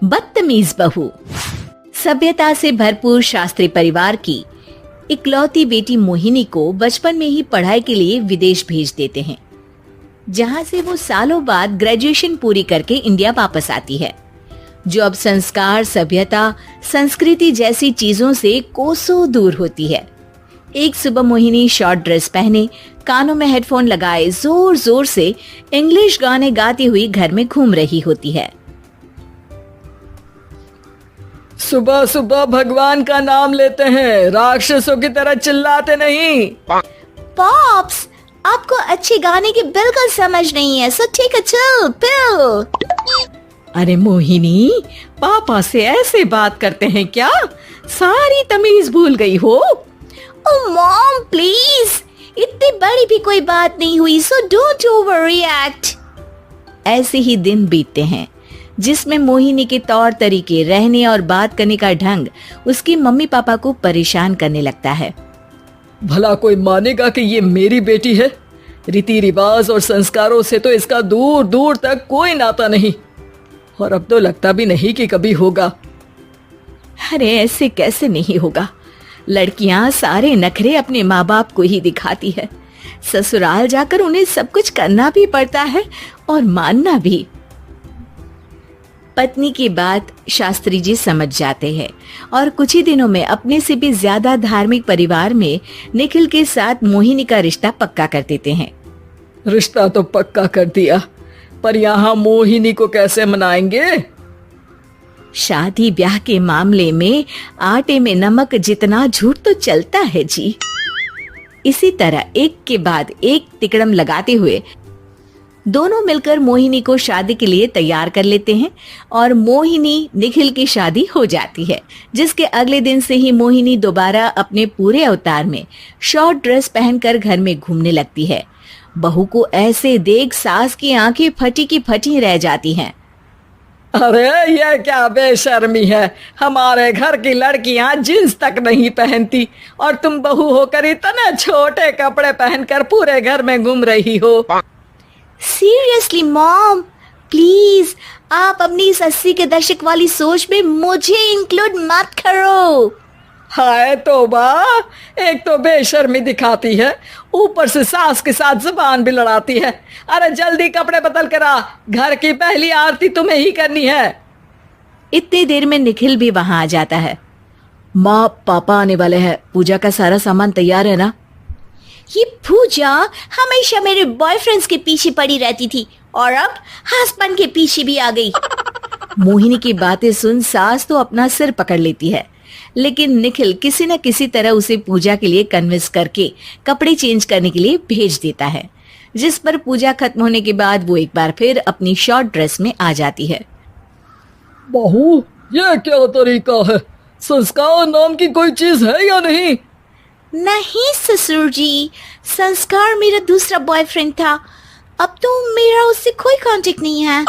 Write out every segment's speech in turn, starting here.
बदतमीज बहू। सभ्यता से भरपूर शास्त्री परिवार की इकलौती बेटी मोहिनी को बचपन में ही पढ़ाई के लिए विदेश भेज देते हैं, जहां से वो सालों बाद ग्रेजुएशन पूरी करके इंडिया वापस आती है, जो अब संस्कार, सभ्यता, संस्कृति जैसी चीजों से कोसों दूर होती है। एक सुबह मोहिनी शॉर्ट ड्रेस पहने, कानों में हेडफोन लगाए जोर जोर से इंग्लिश गाने गाती हुई घर में घूम रही होती है। सुबह सुबह भगवान का नाम लेते हैं, राक्षसों की तरह चिल्लाते नहीं। पॉप्स, आपको अच्छे गाने की बिल्कुल समझ नहीं है, so take a chill pill. अरे मोहिनी, पापा से ऐसे बात करते हैं क्या? सारी तमीज भूल गई हो। ओह मॉम प्लीज, इतनी बड़ी भी कोई बात नहीं हुई, सो डोंट ओवर रिएक्ट। ऐसे ही दिन बीतते हैं जिसमें मोहिनी के तौर तरीके, रहने और बात करने का ढंग उसकी मम्मी पापा को परेशान करने लगता है। भला कोई मानेगा कि ये मेरी बेटी है? रीति रिवाज और संस्कारों से तो इसका दूर दूर तक कोई नाता नहीं, और अब तो लगता भी नहीं कि कभी होगा। अरे ऐसे कैसे नहीं होगा? लड़कियां सारे नखरे अपने माँ बाप को ही दिखाती है। ससुराल जाकर उन्हें सब कुछ करना भी पड़ता है और मानना भी। पत्नी की बात शास्त्री जी समझ जाते हैं और कुछ ही दिनों में अपने से भी ज्यादा धार्मिक परिवार में निखिल के साथ मोहिनी का रिश्ता पक्का कर देते हैं। रिश्ता तो पक्का कर दिया, पर यहाँ मोहिनी को कैसे मनाएंगे? शादी ब्याह के मामले में आटे में नमक जितना झूठ तो चलता है जी। इसी तरह एक के बाद एक तिकड़म लगाते हुए दोनों मिलकर मोहिनी को शादी के लिए तैयार कर लेते हैं और मोहिनी निखिल की शादी हो जाती है, जिसके अगले दिन से ही मोहिनी दोबारा अपने पूरे अवतार में शॉर्ट ड्रेस पहनकर घर में घूमने लगती है। बहू को ऐसे देख सास की आंखें फटी की फटी रह जाती हैं। अरे ये क्या बेशर्मी है, हमारे घर की लड़कियां जींस तक नहीं पहनती और तुम बहू होकर इतने छोटे कपड़े पहनकर पूरे घर में घूम रही हो। सीरियसली मॉम, प्लीज आप अपनी इस 80 के दशक वाली सोच में मुझे इंक्लूड मत करो। हाय तौबा, एक तो बेशर्मी दिखाती है, ऊपर से सास के साथ जुबान भी लड़ाती है। अरे जल्दी कपड़े बदल कर आ, घर की पहली आरती तुम्हें ही करनी है। इतनी देर में निखिल भी वहां आ जाता है। माँ, पापा आने वाले हैं, पूजा का सारा सामान तैयार है ना? ये पूजा हमेशा मेरे बॉयफ्रेंड्स के पीछे पड़ी रहती थी और अब हस्बैंड के पीछे भी आ गई। मोहिनी की बातें सुन सास तो अपना सिर पकड़ लेती है, लेकिन निखिल किसी न किसी तरह उसे पूजा के लिए कन्विंस करके कपड़े चेंज करने के लिए भेज देता है, जिस पर पूजा खत्म होने के बाद वो एक बार फिर अपनी शॉर्ट ड्रेस में आ जाती है। बहू, ये क्या तरीका है? संस्कार नाम की कोई चीज है या नहीं? नहीं ससुर जी, संस्कार मेरा दूसरा बॉयफ्रेंड था, अब तो मेरा उससे कोई कांटेक्ट नहीं है।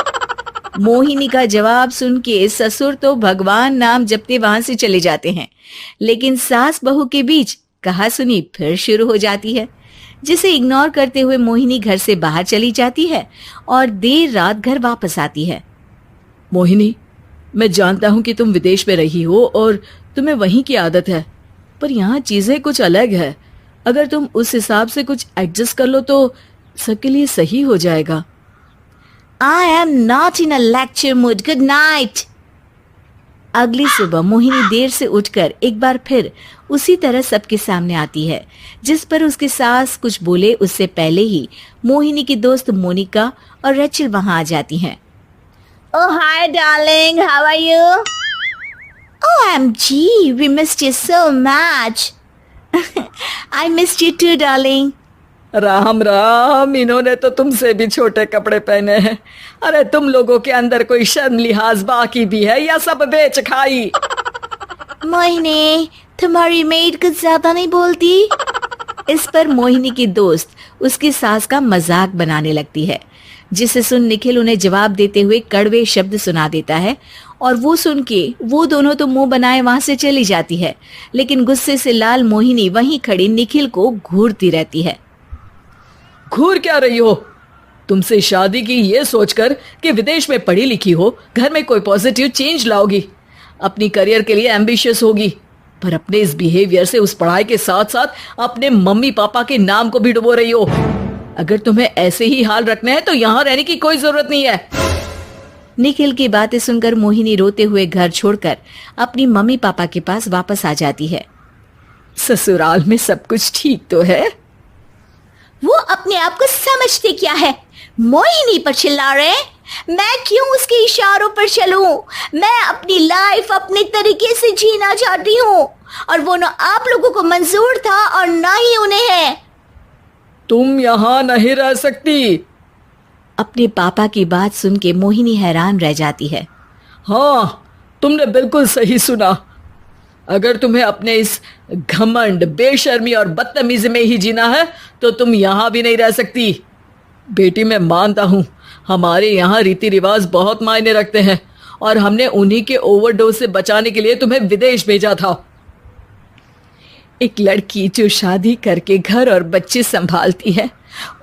मोहिनी का जवाब सुन के ससुर तो भगवान नाम जपते वहां से चले जाते हैं, लेकिन सास बहू के बीच कहासुनी फिर शुरू हो जाती है, जिसे इग्नोर करते हुए मोहिनी घर से बाहर चली जाती है और देर रात घर वापस आती है। मोहिनी, मैं जानता हूँ कि तुम विदेश में रही हो और तुम्हें वहीं की आदत है, पर यहाँ चीजें कुछ अलग है। अगर तुम उस हिसाब से कुछ एडजस्ट कर लो तो सबके लिए सही हो जाएगा। I am not in a lecture mood. Good night. अगली सुबह मोहिनी देर से उठकर एक बार फिर उसी तरह सबके सामने आती है, जिस पर उसकी सास कुछ बोले उससे पहले ही मोहिनी की दोस्त मोनिका और रचिल वहां आ जाती हैं। Oh hi darling, how are you? OMG, we missed you so much. I missed you too darling. Ram Ram, इन्होंने तो तुमसे भी छोटे कपड़े पहने हैं। अरे तुम लोगों के अंदर कोई शर्म लिहाज बाकी भी है या सब बेच खाई? मोहिनी, तुम्हारी मेड कुछ ज्यादा नहीं बोलती? इस पर मोहिनी की दोस्त उसकी सास का मजाक बनाने लगती है, जिसे सुन निखिल उन्हें जवाब देते हुए कड़वे शब्द सुना देता है और वो सुन के वो दोनों तो मुंह बनाए वहां से चली जाती है, लेकिन गुस्से से लाल मोहिनी वहीं खड़ी निखिल को घूरती रहती है। घूर क्या रही हो? तुमसे शादी की ये सोचकर कि विदेश में पढ़ी लिखी हो, घर में कोई पॉजिटिव चेंज लाओगी, अपनी करियर के लिए एम्बिशियस होगी, पर अपने इस बिहेवियर से उस पढ़ाई के साथ साथ अपने मम्मी पापा के नाम को भी डुबो रही हो। अगर तुम्हें ऐसे ही हाल रखना है तो यहाँ रहने की कोई जरूरत नहीं है। निखिल की बातें सुनकर मोहिनी रोते हुए घर छोड़कर अपनी मम्मी पापा के पास वापस आ जाती है। ससुराल में सब कुछ ठीक तो है? वो अपने आप को समझते क्या है? मोहिनी पर चिल्ला रहे हैं? मैं क्यों उसके इशारों पर चलूं? मैं अपनी लाइफ अपने तरीके से जीना चाहती हूँ और वो ना आप लोगों को मंजूर था और ना ही उन्हें है। तुम यहाँ नहीं रह सकती। अपने पापा की बात सुन के मोहिनी हैरान रह जाती है। हाँ, तुमने बिल्कुल सही सुना। अगर तुम्हें अपने इस घमंड, बेशर्मी और बदतमीजी में ही जीना है तो तुम यहाँ भी नहीं रह सकती। बेटी, मैं मानता हूँ हमारे यहाँ रीति रिवाज बहुत मायने रखते हैं और हमने उन्हीं के ओवरडोज से बचाने के लिए तुम्हें विदेश भेजा था। एक लड़की जो शादी करके घर और बच्चे संभालती है,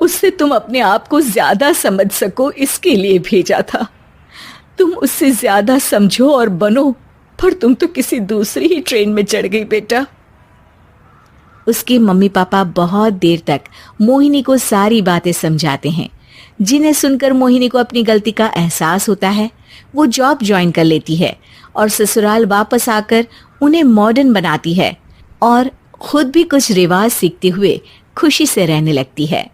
उससे तुम अपने आप को ज्यादा समझ सको इसके लिए भेजा था। तुम उससे ज्यादा समझो और बनो, पर तुम तो किसी दूसरी ही ट्रेन में चढ़ गई बेटा। उसके मम्मी पापा बहुत देर तक मोहिनी को सारी बातें समझाते हैं, जिन्हें सुनकर मोहिनी को अपनी गलती का एहसास होता है। वो जॉब ज्वाइन कर लेती है और ससुराल वापस आकर उन्हें मॉडर्न बनाती है और खुद भी कुछ रिवाज सीखते हुए खुशी से रहने लगती है।